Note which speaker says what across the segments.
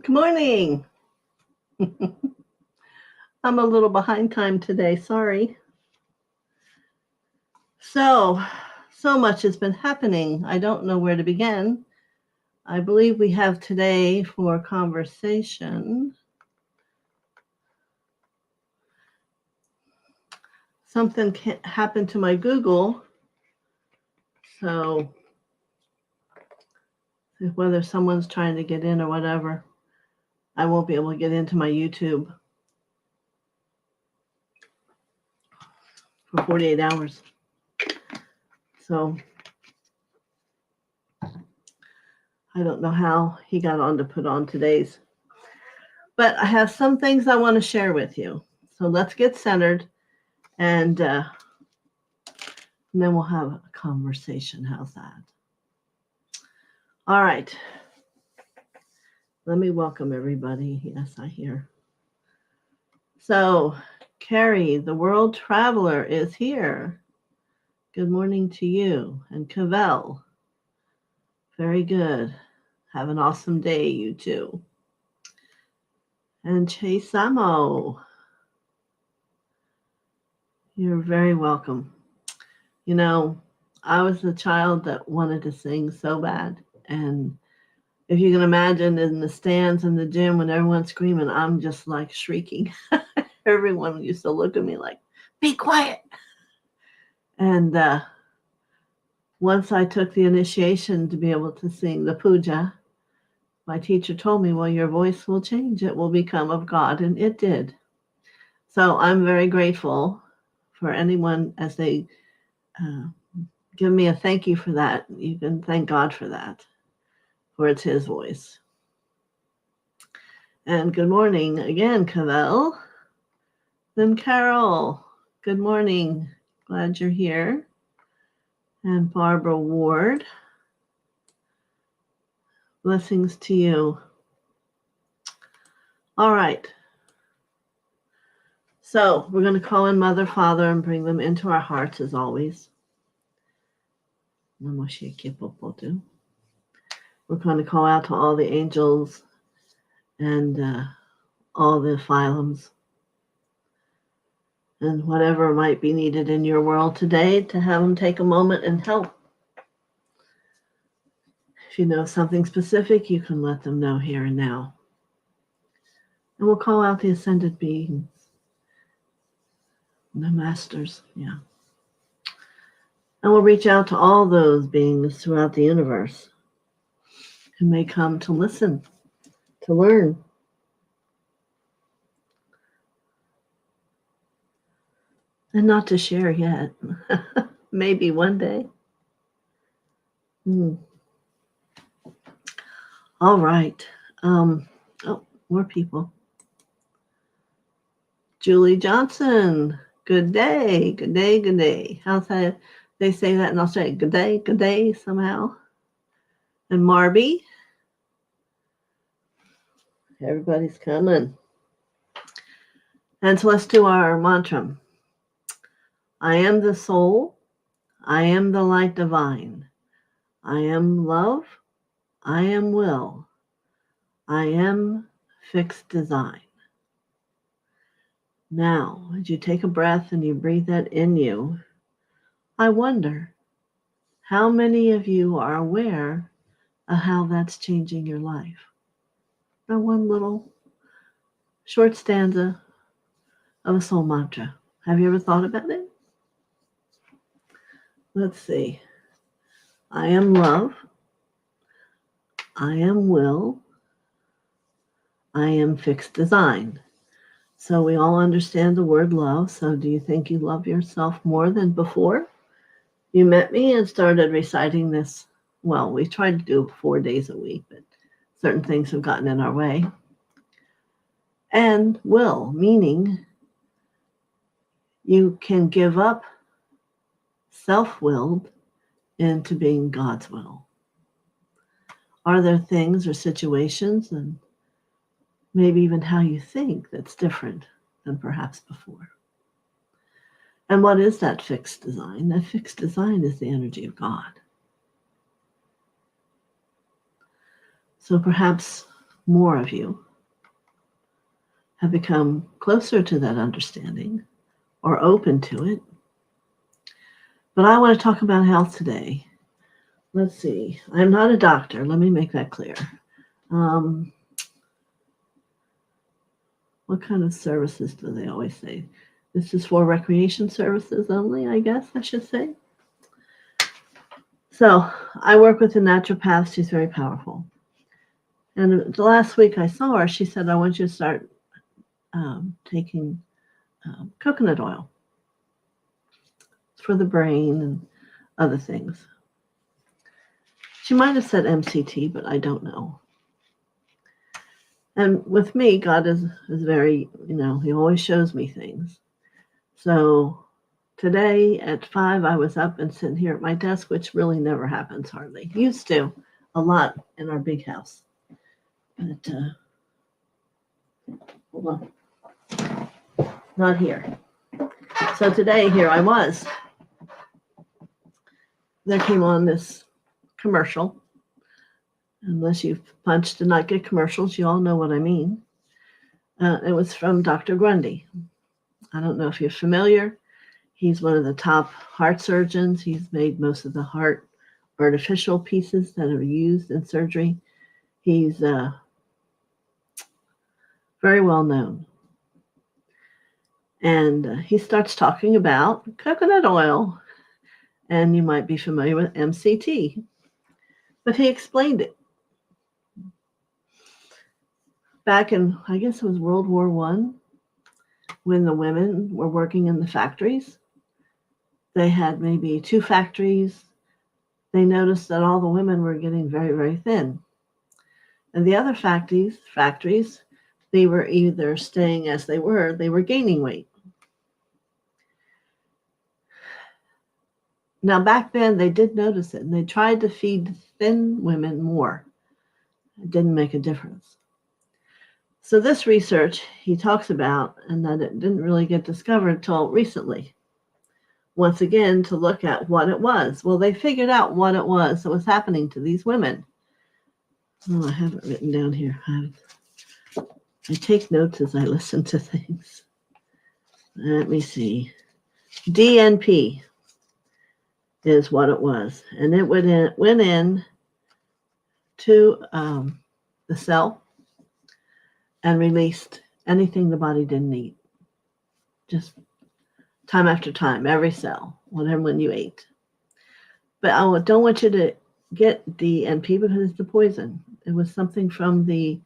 Speaker 1: Good morning. I'm a little behind time today. Sorry. So much has been happening. I don't know where to begin. I believe we have today for conversation something happened to my Google. So whether someone's trying to get in or whatever, I won't be able to get into my YouTube for 48 hours. So I don't know how he got on to put on today's. But I have some things I want to share with you. So let's get centered and then we'll have a conversation. How's that? All right. Let me welcome everybody. Yes, I hear. So, Carrie, the world traveler, is here. Good morning to you. And Cavell. Very good. Have an awesome day, you too. And Chase Samo. You're very welcome. You know, I was the child that wanted to sing so bad. And if you can imagine in the stands in the gym when everyone's screaming, I'm just like shrieking. Everyone used to look at me like, be quiet. And once I took the initiation to be able to sing the puja, my teacher told me, well, your voice will change. It will become of God. And it did. So I'm very grateful for anyone as they give me a thank you for that. You can thank God for that, for it's his voice. And good morning again, Cavell. Then Carol, good morning. Glad you're here. And Barbara Ward, blessings to you. All right. So we're going to call in Mother, Father, and bring them into our hearts as always. We're going to call out to all the angels and all the phylums and whatever might be needed in your world today to have them take a moment and help. If you know something specific, you can let them know here and now. And we'll call out the ascended beings, the masters, yeah. And we'll reach out to all those beings throughout the universe who may come to listen, to learn. And not to share yet. Maybe one day. All right. More people. Julie Johnson. Good day. Good day. Good day. How's that? They say that in Australia. Good day somehow. And Marby. Everybody's coming. And so let's do our mantra. I am the soul. I am the light divine. I am love. I am will. I am fixed design. Now, as you take a breath and you breathe that in you, I wonder how many of you are aware of how that's changing your life. Now, one little short stanza of a soul mantra. Have you ever thought about it? Let's see. I am love. I am will. I am fixed design. So we all understand the word love. So do you think you love yourself more than before you met me and started reciting this? Well, we tried to do it 4 days a week, but certain things have gotten in our way. And will, meaning you can give up self-willed into being God's will. Are there things or situations and maybe even how you think that's different than perhaps before? And what is that fixed design? That fixed design is the energy of God. So perhaps more of you have become closer to that understanding or open to it. But I want to talk about health today. Let's see. I'm not a doctor. Let me make that clear. What kind of services do they always say? This is for recreation services only, I guess I should say. So I work with a naturopath. She's very powerful. And the last week I saw her, she said, I want you to start taking coconut oil for the brain and other things. She might have said MCT, but I don't know. And with me, God is very, he always shows me things. So today at 5, I was up and sitting here at my desk, which really never happens hardly. Used to a lot in our big house. But hold on. Not here. So today, here I was. There came on this commercial. Unless you've punched to not get commercials, you all know what I mean. It was from Dr. Grundy. I don't know if you're familiar. He's one of the top heart surgeons. He's made most of the heart artificial pieces that are used in surgery. He's very well known. And he starts talking about coconut oil. And you might be familiar with MCT. But he explained it. Back in, I guess it was World War I, when the women were working in the factories, they had maybe 2 factories. They noticed that all the women were getting very, very thin. And the other factories, they were either staying as they were gaining weight. Now, back then, they did notice it, and they tried to feed thin women more. It didn't make a difference. So this research he talks about, and that it didn't really get discovered until recently. Once again, to look at what it was. Well, they figured out what it was that was happening to these women. Oh, I have it written down here. I take notes as I listen to things. Let me see. DNP is what it was. And it went in to the cell and released anything the body didn't need. Just time after time, every cell, whatever when you ate. But I don't want you to get DNP because it's the poison. It was something from the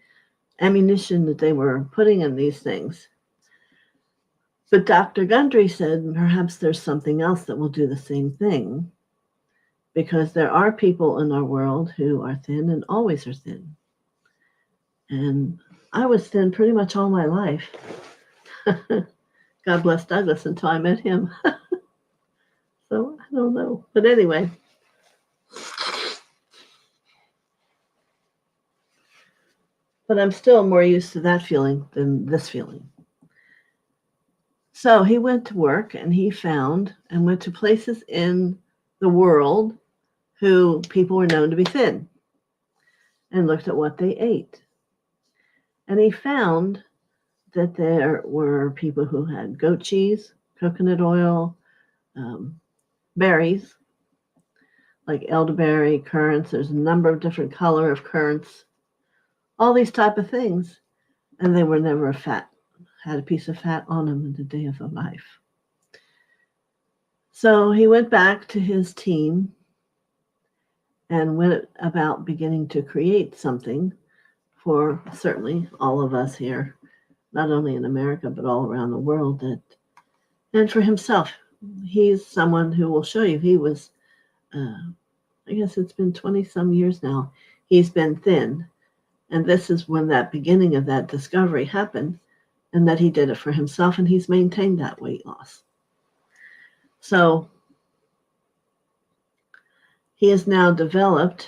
Speaker 1: ammunition that they were putting in these things. But Dr. Gundry said perhaps there's something else that will do the same thing, because there are people in our world who are thin and always are thin. And I was thin pretty much all my life. God bless Douglas until I met him. So I don't know. But anyway. But I'm still more used to that feeling than this feeling. So he went to work and he found and went to places in the world who people were known to be thin and looked at what they ate. And he found that there were people who had goat cheese, coconut oil, berries, like elderberry, currants. There's a number of different color of currants, all these type of things. And they were never fat, had a piece of fat on them in the day of their life. So he went back to his team and went about beginning to create something for certainly all of us here, not only in America, but all around the world. And for himself, he's someone who will show you. He was, I guess it's been 20 some years now, he's been thin. And this is when that beginning of that discovery happened, and that he did it for himself, and he's maintained that weight loss. So he has now developed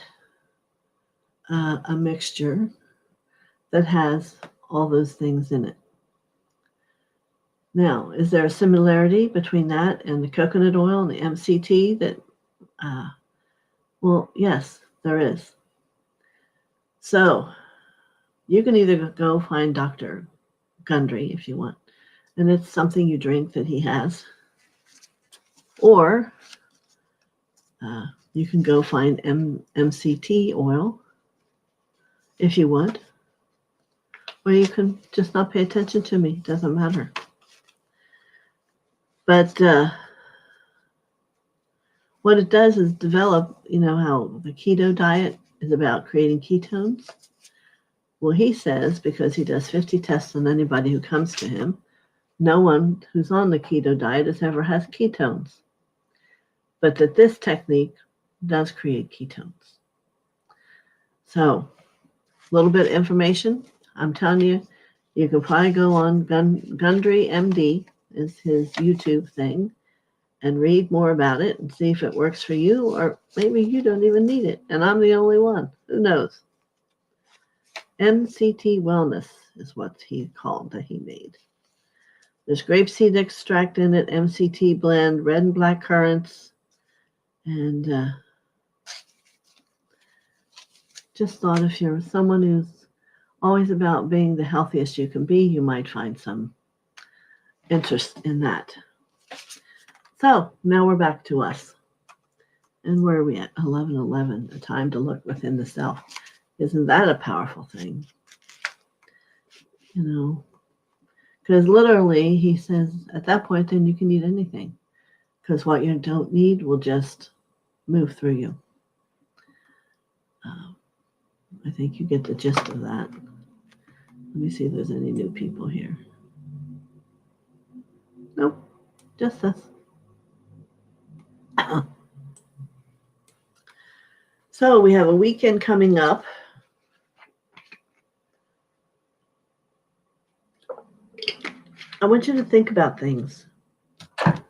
Speaker 1: a mixture that has all those things in it. Now, is there a similarity between that and the coconut oil and the MCT? Well, yes, there is. So You can either go find Dr. Gundry if you want, and it's something you drink that he has, or you can go find MCT oil if you want, or you can just not pay attention to me. Doesn't matter. But what it does is develop, how the keto diet is about creating ketones. Well, he says, because he does 50 tests on anybody who comes to him, no one who's on the keto diet has ketones. But that this technique does create ketones. So, a little bit of information. I'm telling you, you can probably go on Gundry MD is his YouTube thing and read more about it and see if it works for you, or maybe you don't even need it. And I'm the only one. Who knows? MCT Wellness is what he called that he made. There's grapeseed extract in it, MCT blend, red and black currants, and just thought if you're someone who's always about being the healthiest you can be, you might find some interest in that. So now we're back to us. And where are we at? 11:11, a time to look within the self. Isn't that a powerful thing? Because literally he says at that point, then you can eat anything. Because what you don't need will just move through you. I think you get the gist of that. Let me see if there's any new people here. Nope, just us. So we have a weekend coming up. I want you to think about things. And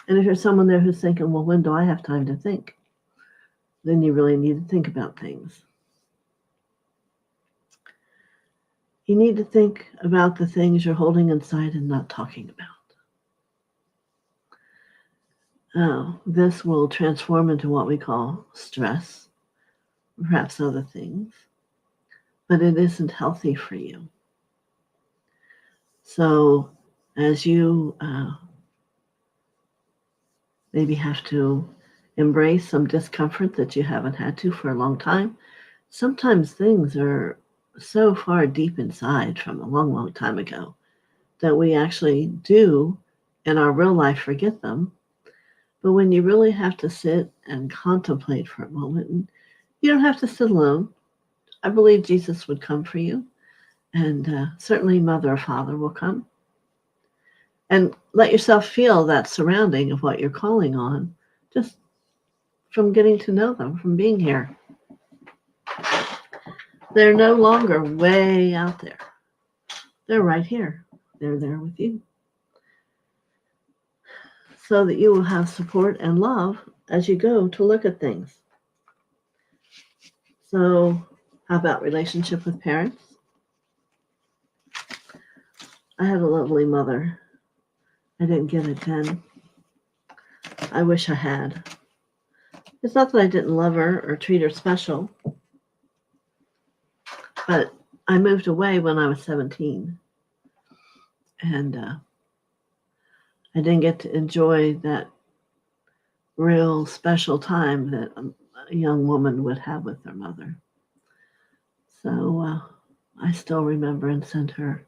Speaker 1: if you're someone there who's thinking, well, when do I have time to think? Then you really need to think about things. You need to think about the things you're holding inside and not talking about. This will transform into what we call stress, perhaps other things, but it isn't healthy for you. So as you maybe have to embrace some discomfort that you haven't had to for a long time, sometimes things are so far deep inside from a long, long time ago that we actually do in our real life forget them. But when you really have to sit and contemplate for a moment, and you don't have to sit alone. I believe Jesus would come for you, and certainly Mother or Father will come. And let yourself feel that surrounding of what you're calling on, just from getting to know them, from being here. They're no longer way out there. They're right here. They're there with you. So that you will have support and love as you go to look at things. So, how about relationship with parents? I had a lovely mother. I didn't get it then. I wish I had. It's not that I didn't love her or treat her special, but I moved away when I was 17. And I didn't get to enjoy that real special time that a young woman would have with her mother. So I still remember and send her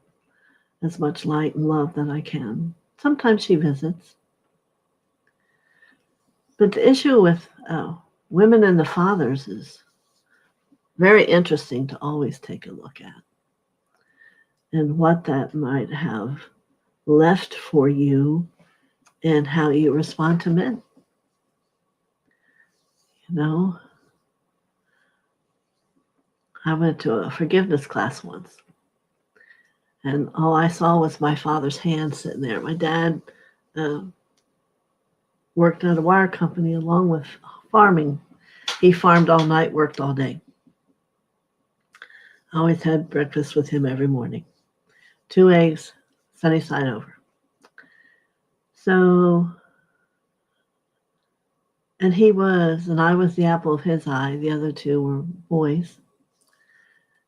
Speaker 1: as much light and love that I can. Sometimes she visits. But the issue with women and the fathers is very interesting to always take a look at. And what that might have left for you and how you respond to men. I went to a forgiveness class once, and all I saw was my father's hand sitting there. My dad worked at a wire company along with farming. He farmed all night, worked all day. I always had breakfast with him every morning. 2 eggs, sunny side over. So, and I was the apple of his eye. The other two were boys.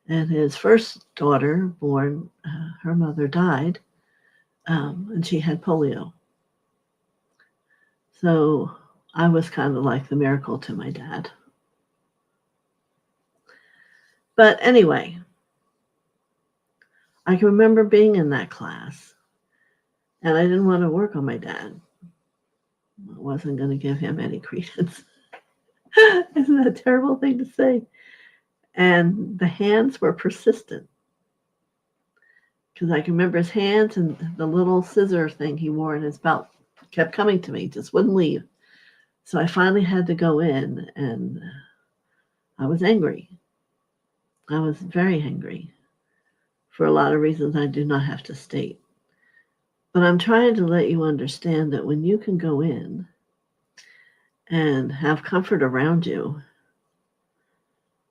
Speaker 1: And his first daughter, born, her mother died, and she had polio. So I was kind of like the miracle to my dad. But anyway, I can remember being in that class, and I didn't want to work on my dad. I wasn't going to give him any credence. Isn't that a terrible thing to say? And the hands were persistent. Because I can remember his hands and the little scissor thing he wore in his belt kept coming to me, just wouldn't leave. So I finally had to go in, and I was angry. I was very angry for a lot of reasons I do not have to state. But I'm trying to let you understand that when you can go in and have comfort around you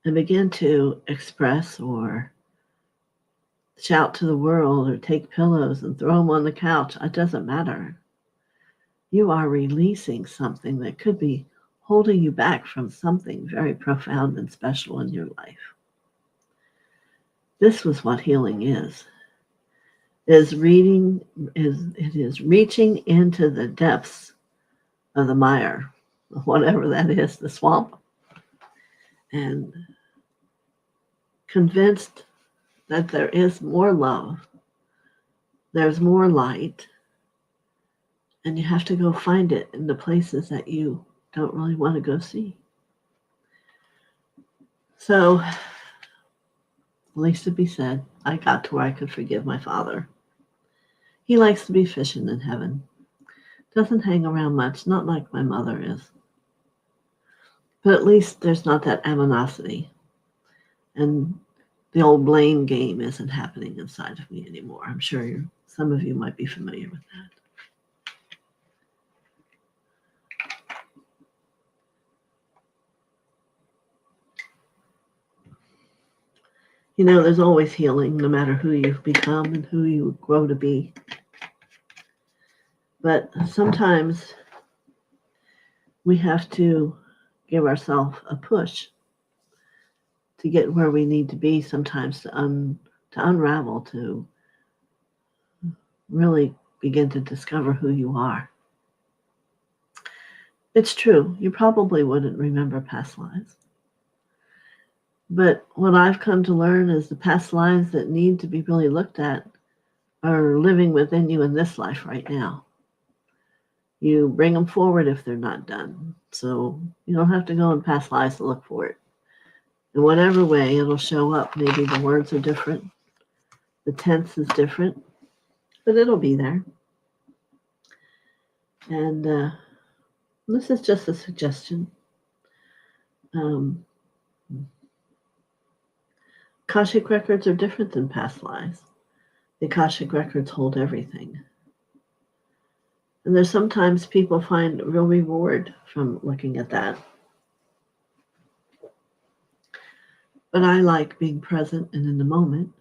Speaker 1: and begin to express or shout to the world or take pillows and throw them on the couch, it doesn't matter. You are releasing something that could be holding you back from something very profound and special in your life. This was what healing is reaching into the depths of the mire, whatever that is, the swamp, and convinced that there is more love, there's more light, and you have to go find it in the places that you don't really want to go see. So, least to be said, I got to where I could forgive my father. He likes to be fishing in heaven. Doesn't hang around much, not like my mother is. But at least there's not that animosity. And the old blame game isn't happening inside of me anymore. I'm sure some of you might be familiar with that. You know, there's always healing, no matter who you've become and who you grow to be. But sometimes we have to give ourselves a push to get where we need to be, sometimes to unravel, to really begin to discover who you are. It's true, you probably wouldn't remember past lives. But what I've come to learn is the past lives that need to be really looked at are living within you in this life right now. You bring them forward if they're not done. So you don't have to go in past lives to look for it. In whatever way, it'll show up. Maybe the words are different. The tense is different. But it'll be there. And this is just a suggestion. Akashic records are different than past lives. The Akashic records hold everything. And there's sometimes people find real reward from looking at that. But I like being present and in the moment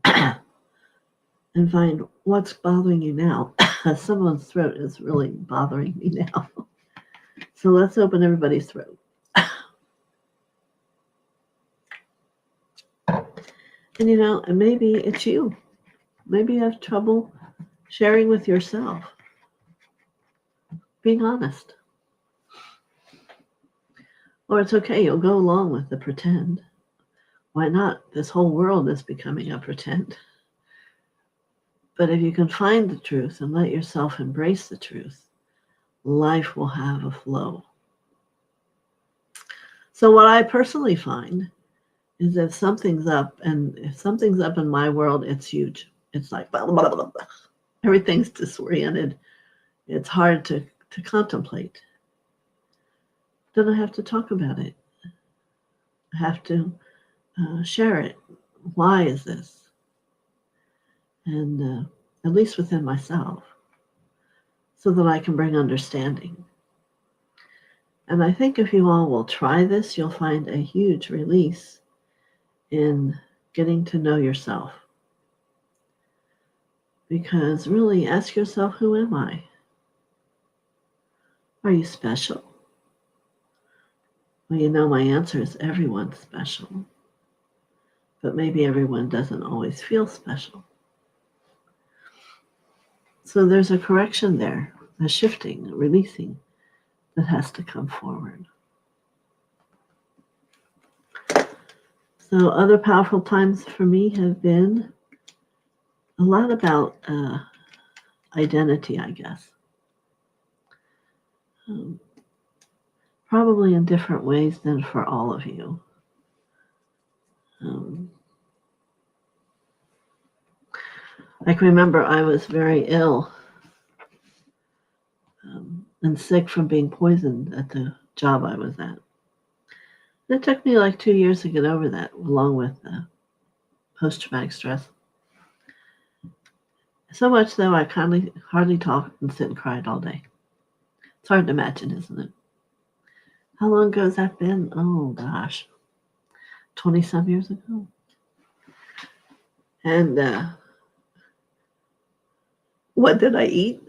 Speaker 1: and find what's bothering you now. Someone's throat is really bothering me now. So let's open everybody's throat. And you know, maybe it's you. Maybe you have trouble sharing with yourself. Being honest. Or it's okay, you'll go along with the pretend. Why not? This whole world is becoming a pretend. But if you can find the truth and let yourself embrace the truth, life will have a flow. So what I personally find is if something's up, and if something's up in my world, it's huge. It's like, blah, blah, blah, blah. Everything's disoriented. It's hard to contemplate. Then I have to talk about it. I have to share it. Why is this? And at least within myself, so that I can bring understanding. And I think if you all will try this, you'll find a huge release in getting to know yourself. Because really, ask yourself, who am I? Are you special? Well, you know my answer is everyone's special. but maybe everyone doesn't always feel special. So there's a correction there, a shifting, a releasing that has to come forward. So other powerful times for me have been a lot about identity, I guess. Probably in different ways than for all of you. I can remember I was very ill and sick from being poisoned at the job I was at. It took me like 2 years to get over that, along with post-traumatic stress. So much, though, I hardly talked and sit and cried all day. It's hard to imagine, isn't it? How long ago has that been? Oh, gosh. 20-some years ago. And what did I eat?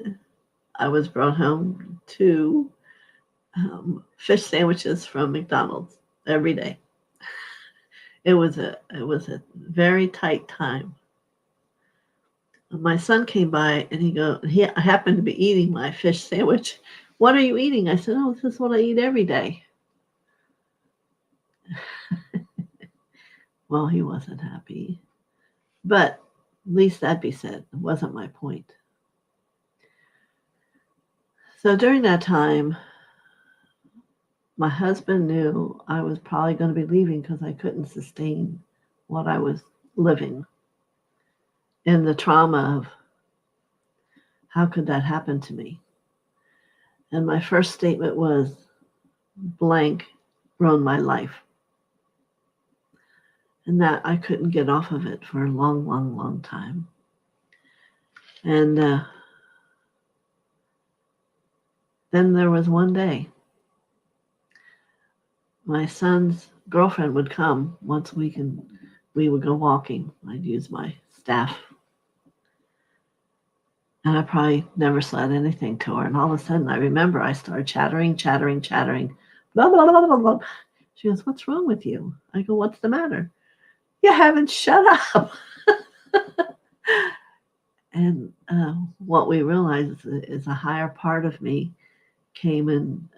Speaker 1: I was brought home 2 fish sandwiches from McDonald's every day. It was a very tight time. My son came by and he happened to be eating my fish sandwich. What are you eating? I said, oh, this is what I eat every day. Well, he wasn't happy. But at least that be said, it wasn't my point. So during that time, my husband knew I was probably going to be leaving because I couldn't sustain what I was living. And the trauma of how could that happen to me? And my first statement was, blank ruined my life. And that I couldn't get off of it for a long, long, long time. And then there was one day, my son's girlfriend would come once a week and we would go walking. I'd use my staff. And I probably never said anything to her. And all of a sudden, I remember I started chattering. Blah, blah, blah, blah, blah. She goes, what's wrong with you? I go, what's the matter? You haven't shut up. And what we realized is a higher part of me came in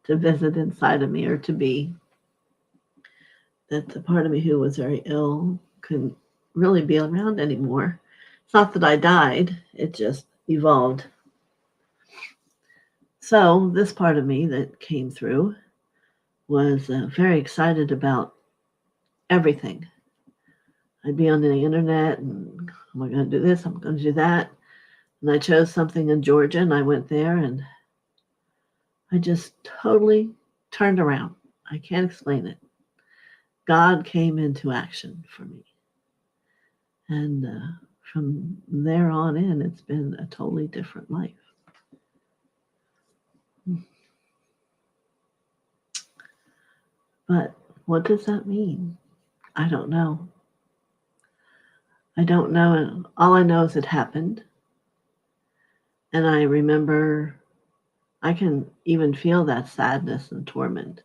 Speaker 1: to visit inside of me, or to be, that the part of me who was very ill couldn't really be around anymore. It's not that I died, it just evolved. So this part of me that came through was very excited about everything. I'd be on the internet and am I going to do this? I'm going to do that. And I chose something in Georgia and I went there and I just totally turned around. I can't explain it. God came into action for me. And from there on in, it's been a totally different life. But what does that mean? I don't know. I don't know. All I know is it happened. And I remember I can even feel that sadness and torment.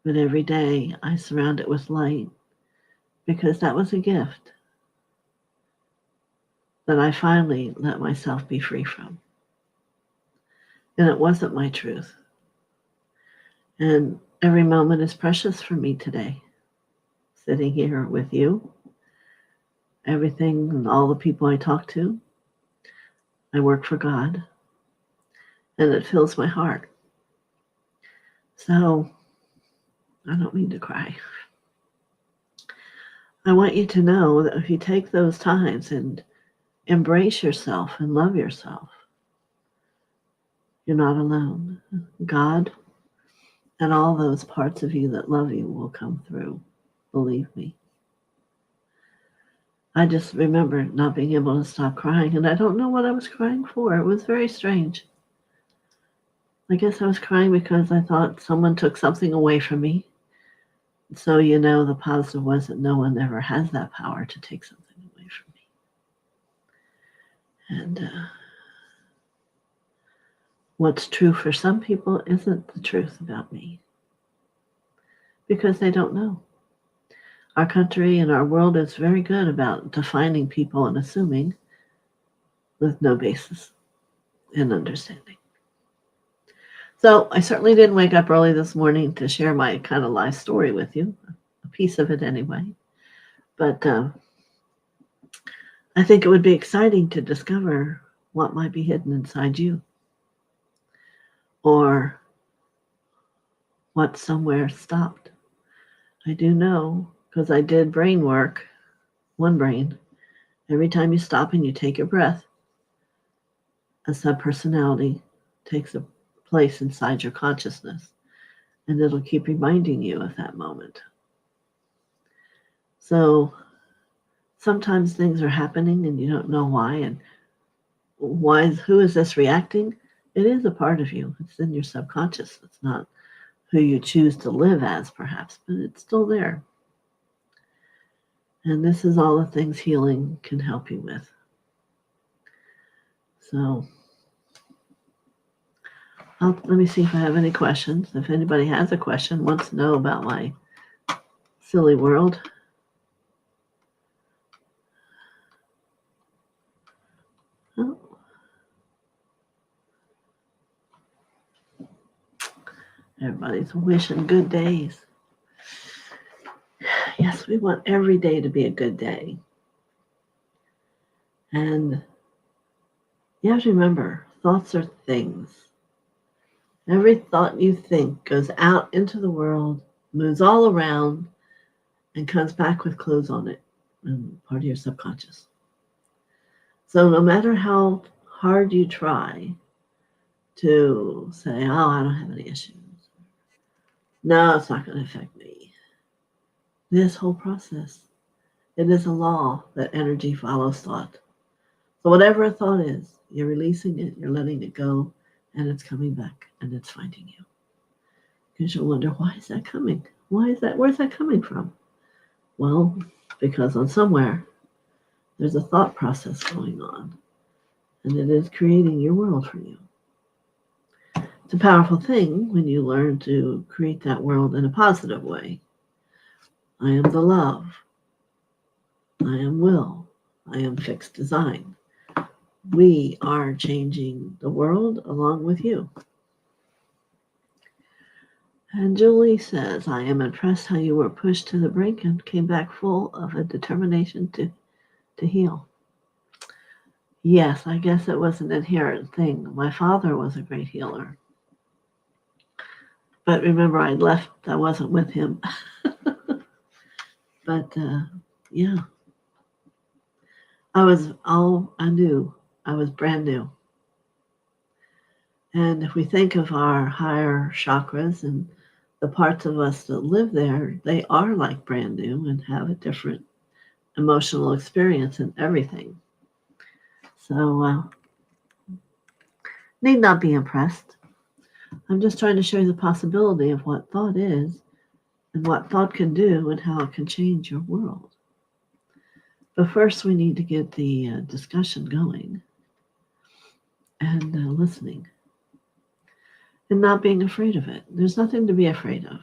Speaker 1: But every day I surround it with light because that was a gift that I finally let myself be free from. And it wasn't my truth. And every moment is precious for me today. Sitting here with you, everything and all the people I talk to, I work for God. And it fills my heart. So I don't mean to cry. I want you to know that if you take those times and embrace yourself and love yourself, you're not alone. God and all those parts of you that love you will come through. Believe me. I just remember not being able to stop crying, and I don't know what I was crying for. It was very strange. I guess I was crying because I thought someone took something away from me. So, the positive was that no one ever has that power to take something away from me. And what's true for some people isn't the truth about me because they don't know. Our country and our world is very good about defining people and assuming with no basis in understanding. So I certainly didn't wake up early this morning to share my kind of life story with you, a piece of it anyway. But I think it would be exciting to discover what might be hidden inside you, or what somewhere stopped. I do know, because I did brain work, one brain. Every time you stop and you take a breath, a subpersonality takes a place inside your consciousness, and it'll keep reminding you of that moment. So sometimes things are happening and you don't know why, and who is this reacting? It is a part of you. It's in your subconscious. It's not who you choose to live as, perhaps, but it's still there. And this is all the things healing can help you with. So let me see if I have any questions. If anybody has a question, wants to know about my silly world. Oh. Everybody's wishing good days. Yes, we want every day to be a good day. And you have to remember, thoughts are things. Every thought you think goes out into the world, moves all around, and comes back with clothes on it, and part of your subconscious. So no matter how hard you try to say, oh, I don't have any issues. No, it's not going to affect me. This whole process, it is a law that energy follows thought. So whatever a thought is, you're releasing it, you're letting it go, and it's coming back, and it's finding you. Because you'll wonder, why is that coming? Where's that coming from? Well, because on somewhere, there's a thought process going on, and it is creating your world for you. It's a powerful thing when you learn to create that world in a positive way. I am the love. I am will. I am fixed design. We are changing the world along with you. And Julie says, I am impressed how you were pushed to the brink and came back full of a determination to heal. Yes, I guess it was an inherent thing. My father was a great healer. But remember, I left, I wasn't with him. But yeah, I knew. I was brand new. And if we think of our higher chakras and the parts of us that live there, they are like brand new and have a different emotional experience and everything. So need not be impressed. I'm just trying to show you the possibility of what thought is and what thought can do and how it can change your world. But first, we need to get the discussion going and listening and not being afraid of it. There's nothing to be afraid of.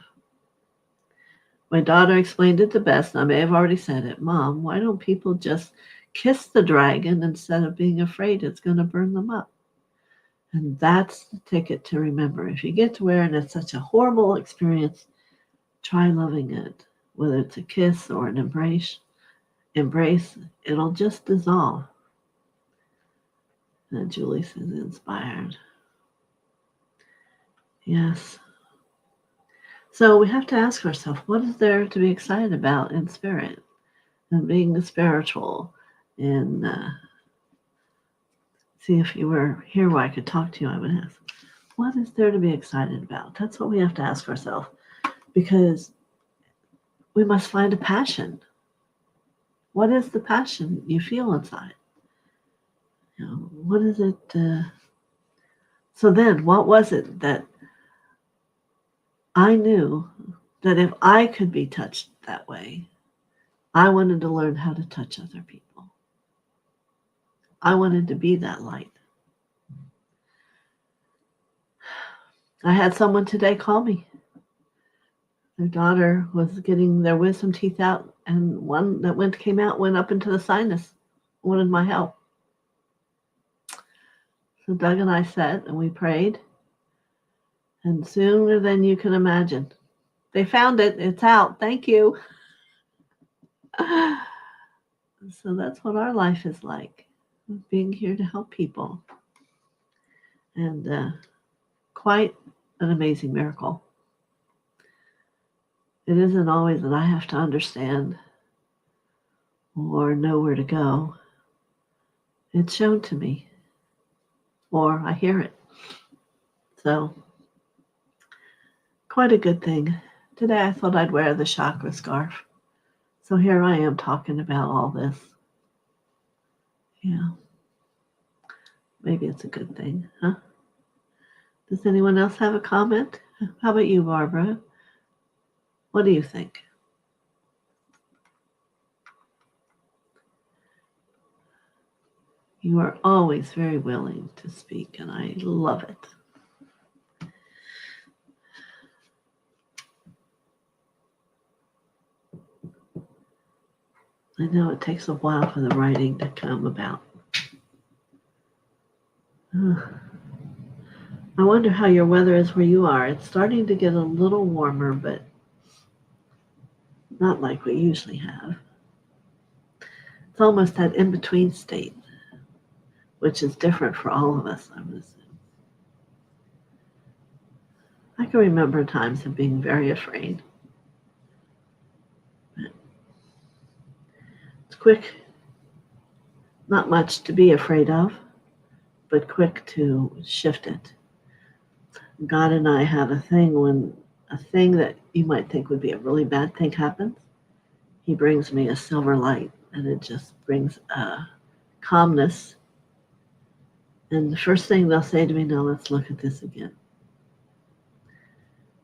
Speaker 1: My daughter explained it the best, and I may have already said it. Mom, why don't people just kiss the dragon instead of being afraid it's going to burn them up? And that's the ticket to remember. If you get to where and it's such a horrible experience, try loving it. Whether it's a kiss or an embrace, it'll just dissolve. And Julie says, inspired. Yes. So we have to ask ourselves, what is there to be excited about in spirit and being spiritual? And see, if you were here where I could talk to you, I would ask, what is there to be excited about? That's what we have to ask ourselves, because we must find a passion. What is the passion you feel inside? You know, what is it? So then, what was it that I knew that if I could be touched that way, I wanted to learn how to touch other people. I wanted to be that light. I had someone today call me. Their daughter was getting their wisdom teeth out, and one that came out went up into the sinus, wanted my help. So Doug and I sat and we prayed, and sooner than you can imagine, they found it. It's out. Thank you. So that's what our life is like, being here to help people. And quite an amazing miracle. It isn't always that I have to understand or know where to go. It's shown to me, or I hear it. So, quite a good thing. Today I thought I'd wear the chakra scarf. So here I am talking about all this. Yeah. Maybe it's a good thing, huh? Does anyone else have a comment? How about you, Barbara? What do you think? You are always very willing to speak, and I love it. I know it takes a while for the writing to come about. I wonder how your weather is where you are. It's starting to get a little warmer, but not like we usually have. It's almost that in-between state, which is different for all of us, I would assume. I can remember times of being very afraid. It's quick, not much to be afraid of, but quick to shift it. God and I have a thing when a thing that you might think would be a really bad thing happens. He brings me a silver light, and it just brings a calmness. And the first thing they'll say to me, now let's look at this again.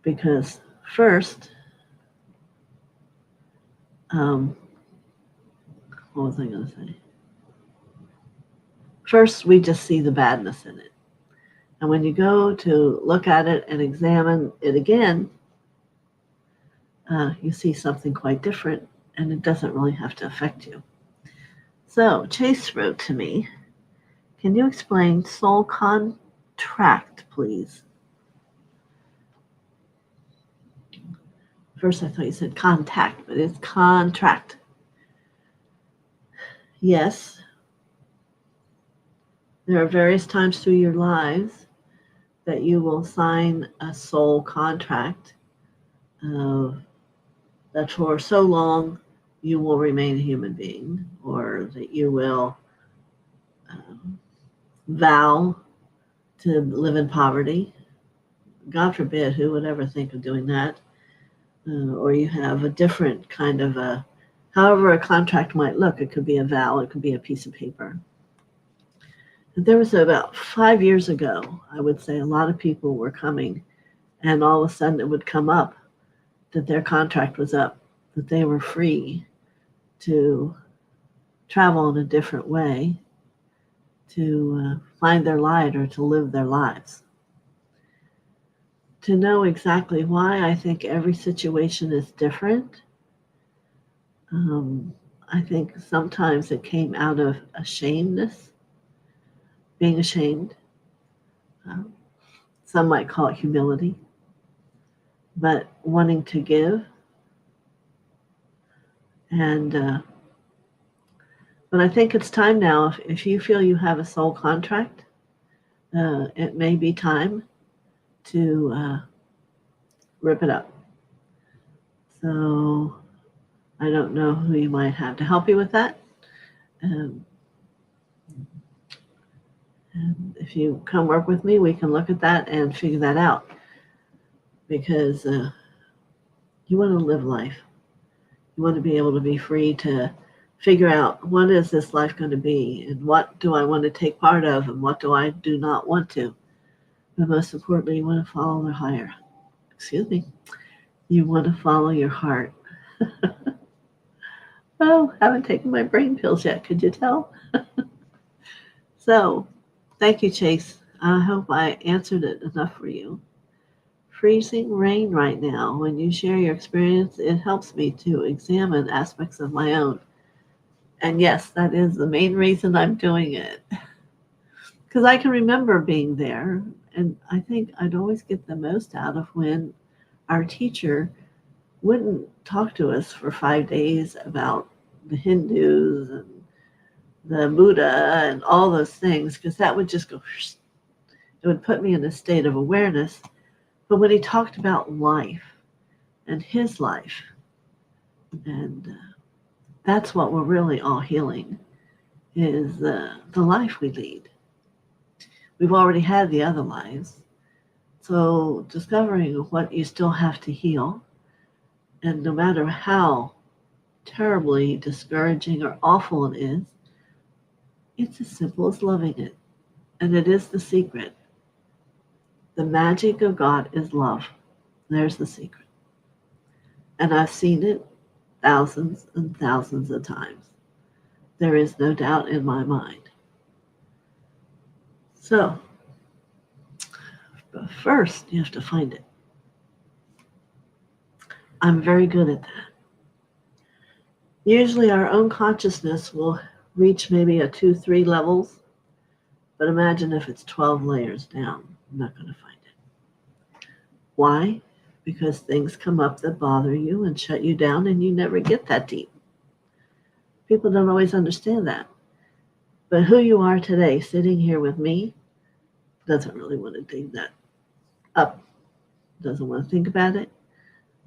Speaker 1: Because first, what was I going to say? First, we just see the badness in it. And when you go to look at it and examine it again, you see something quite different, and it doesn't really have to affect you. So Chase wrote to me, can you explain soul contract, please? First, I thought you said contact, but it's contract. Yes. There are various times through your lives that you will sign a soul contract that for so long you will remain a human being, or that you will vow to live in poverty. God forbid, who would ever think of doing that? Or you have a different kind of however a contract might look. It could be a vow, it could be a piece of paper. There was about 5 years ago, I would say, a lot of people were coming, and all of a sudden it would come up that their contract was up, that they were free to travel in a different way, to find their light or to live their lives. To know exactly why, I think every situation is different. I think sometimes it came out of ashamedness, being ashamed. Some might call it humility, but wanting to give. And but I think it's time now, if you feel you have a soul contract, it may be time to rip it up. So I don't know who you might have to help you with that. And if you come work with me, we can look at that and figure that out. Because you want to live life. You want to be able to be free to figure out, what is this life going to be, and what do I want to take part of, and what do I do not want to. But most importantly, you want to follow the higher. You want to follow your heart. Oh, haven't taken my brain pills yet. Could you tell? So, thank you, Chase. I hope I answered it enough for you. freezing rain right now. When you share your experience, it helps me to examine aspects of my own. And yes, that is the main reason I'm doing it. Because I can remember being there, and I think I'd always get the most out of when our teacher wouldn't talk to us for 5 days about the Hindus and the Buddha and all those things, because that would just go, it would put me in a state of awareness. But when he talked about life and his life, and that's what we're really all healing, is the life we lead. We've already had the other lives. So discovering what you still have to heal, and no matter how terribly discouraging or awful it is, it's as simple as loving it. And it is the secret. The magic of God is love. There's the secret. And I've seen it thousands and thousands of times. There is no doubt in my mind. So, but first you have to find it. I'm very good at that. Usually our own consciousness will reach maybe a 2-3 levels, but imagine if it's 12 layers down. I'm not going to find it. Why? Because things come up that bother you and shut you down, and you never get that deep. People don't always understand that. But who you are today, sitting here with me, doesn't really want to dig that up, doesn't want to think about it.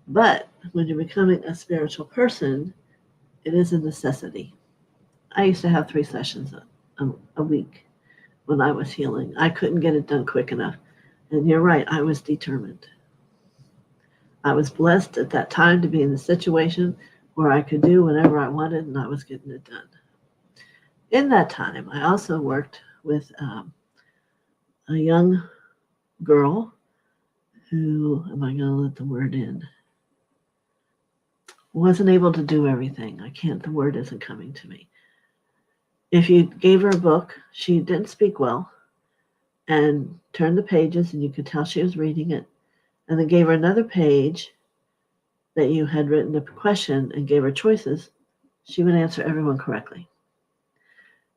Speaker 1: But when you're becoming a spiritual person, it is a necessity. I used to have 3 sessions a week when I was healing. I couldn't get it done quick enough. And you're right, I was determined. I was blessed at that time to be in the situation where I could do whatever I wanted, and I was getting it done. In that time, I also worked with a young girl who, am I going to let the word in? Wasn't able to do everything. The word isn't coming to me. If you gave her a book, she didn't speak well, and turned the pages, and you could tell she was reading it, and then gave her another page that you had written a question and gave her choices, she would answer everyone correctly.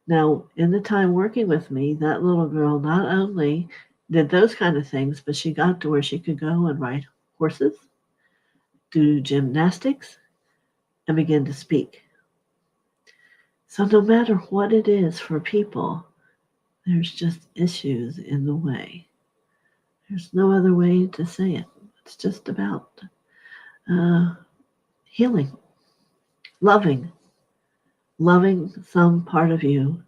Speaker 1: Now, in the time working with me, that little girl not only did those kind of things, but she got to where she could go and ride horses, do gymnastics, and begin to speak. So no matter what it is for people, there's just issues in the way. There's no other way to say it. It's just about healing, loving some part of you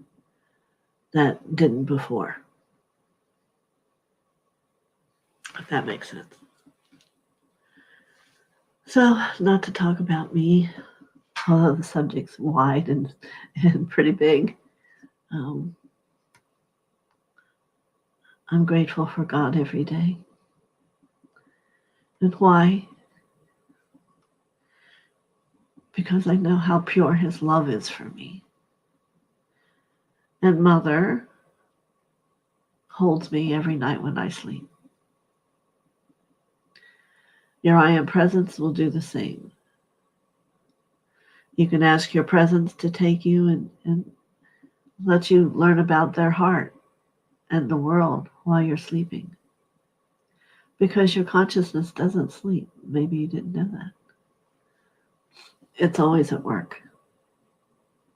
Speaker 1: that didn't before. If that makes sense. So, not to talk about me, although the subject's wide and pretty big. I'm grateful for God every day. And why? Because I know how pure His love is for me. And Mother holds me every night when I sleep. Your I Am presence will do the same. You can ask your presence to take you and let you learn about their heart and the world while you're sleeping. Because your consciousness doesn't sleep. Maybe you didn't know that. It's always at work.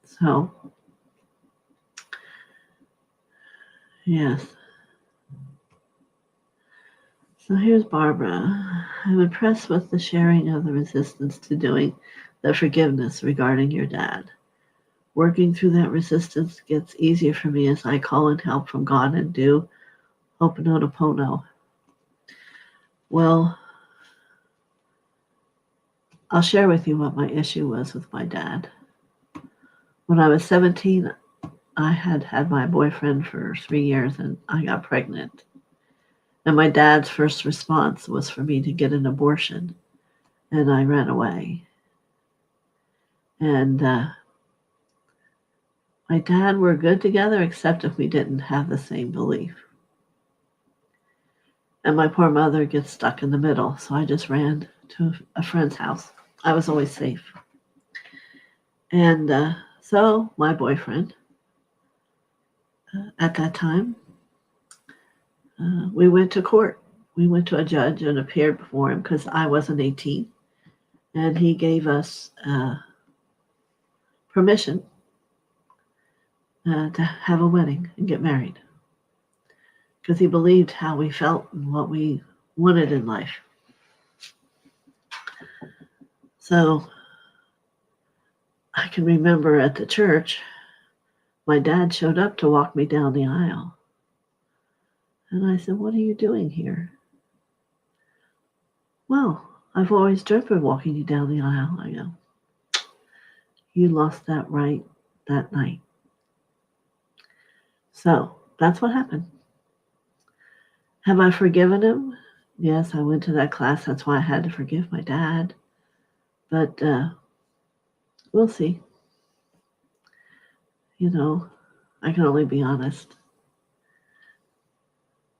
Speaker 1: So, yes. So here's Barbara. I'm impressed with the sharing of the resistance to doing the forgiveness regarding your dad. Working through that resistance gets easier for me as I call in help from God and do Ho'oponopono. Well, I'll share with you what my issue was with my dad. When I was 17, I had my boyfriend for 3 years and I got pregnant. And my dad's first response was for me to get an abortion. And I ran away. And my dad were good together, except if we didn't have the same belief. And my poor mother gets stuck in the middle. So I just ran to a friend's house. I was always safe. And so my boyfriend at that time, we went to court. We went to a judge and appeared before him because I wasn't 18. And he gave us permission to have a wedding and get married because he believed how we felt and what we wanted in life. So I can remember at the church, my dad showed up to walk me down the aisle. And I said, "What are you doing here?" "Well, I've always dreamt of walking you down the aisle." I go, "You lost that right that night." So that's what happened. Have I forgiven him? Yes, I went to that class. That's why I had to forgive my dad. But we'll see. You know, I can only be honest.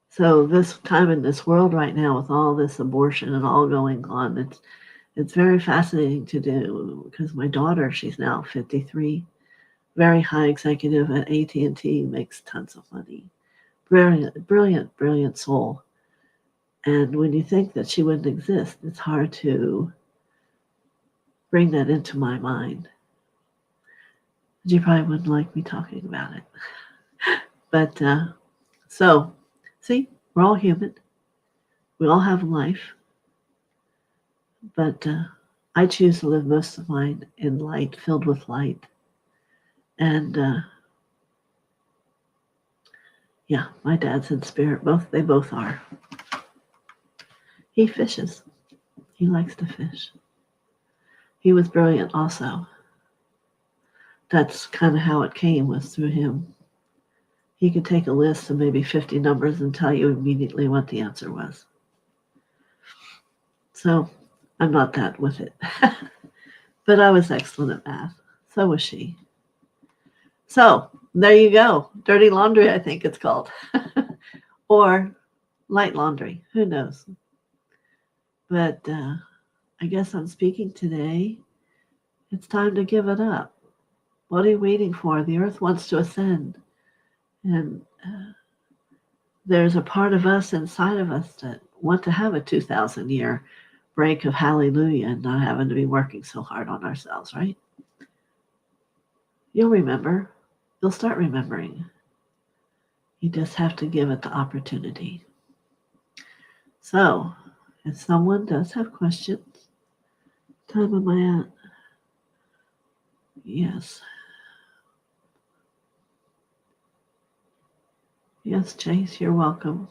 Speaker 1: So this time in this world right now with all this abortion and all going on, it's very fascinating to do because my daughter, she's now 53, very high executive at AT&T, makes tons of money. Brilliant soul. And when you think that she wouldn't exist, it's hard to bring that into my mind. You probably wouldn't like me talking about it. But so, see, we're all human. We all have life. But I choose to live most of mine in light, filled with light. And yeah, my dad's in spirit. They both are. He fishes. He likes to fish. He was brilliant also. That's kind of how it came, was through him. He could take a list of maybe 50 numbers and tell you immediately what the answer was. So I'm not that with it. But I was excellent at math. So was she. So there you go. Dirty laundry, I think it's called. Or light laundry. Who knows? But I guess I'm speaking today. It's time to give it up. What are you waiting for? The earth wants to ascend. And there's a part of us inside of us that want to have a 2,000-year break of hallelujah and not having to be working so hard on ourselves, right? You'll remember. You'll start remembering. You just have to give it the opportunity. So, if someone does have questions, time am I at? Yes. Yes, Chase, you're welcome.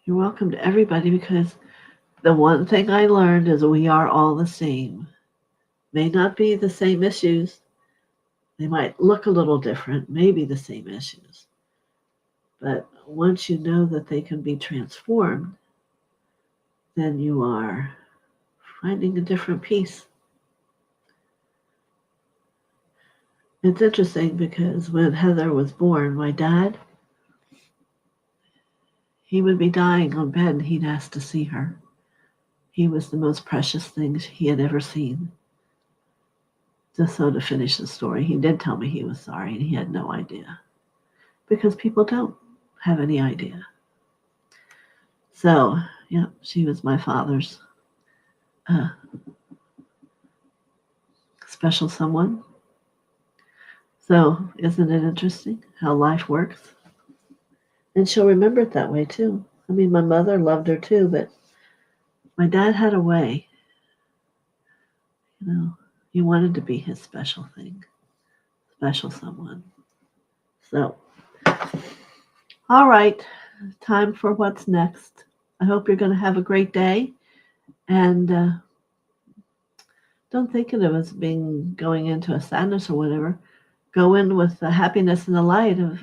Speaker 1: You're welcome to everybody because the one thing I learned is we are all the same. May not be the same issues. They might look a little different, maybe the same issues. But once you know that they can be transformed, then you are finding a different peace. It's interesting because when Heather was born, my dad, he would be dying on bed and he'd ask to see her. He was the most precious thing he had ever seen. Just so to finish the story, he did tell me he was sorry and he had no idea. Because people don't have any idea. So, yeah, she was my father's special someone. So, isn't it interesting how life works? And she'll remember it that way too. I mean, my mother loved her too, but my dad had a way. You know, he wanted to be his special thing, special someone. So, all right, time for what's next. I hope you're going to have a great day. And don't think of it as going into a sadness or whatever. Go in with the happiness and the light of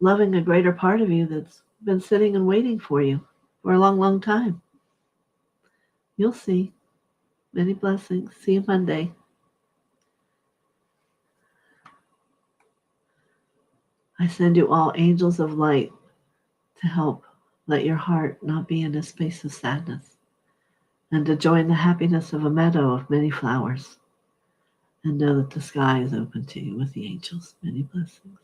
Speaker 1: loving a greater part of you that's been sitting and waiting for you for a long, long time. You'll see. Many blessings. See you Monday. I send you all angels of light to help let your heart not be in a space of sadness, and to join the happiness of a meadow of many flowers, and know that the sky is open to you with the angels. Many blessings.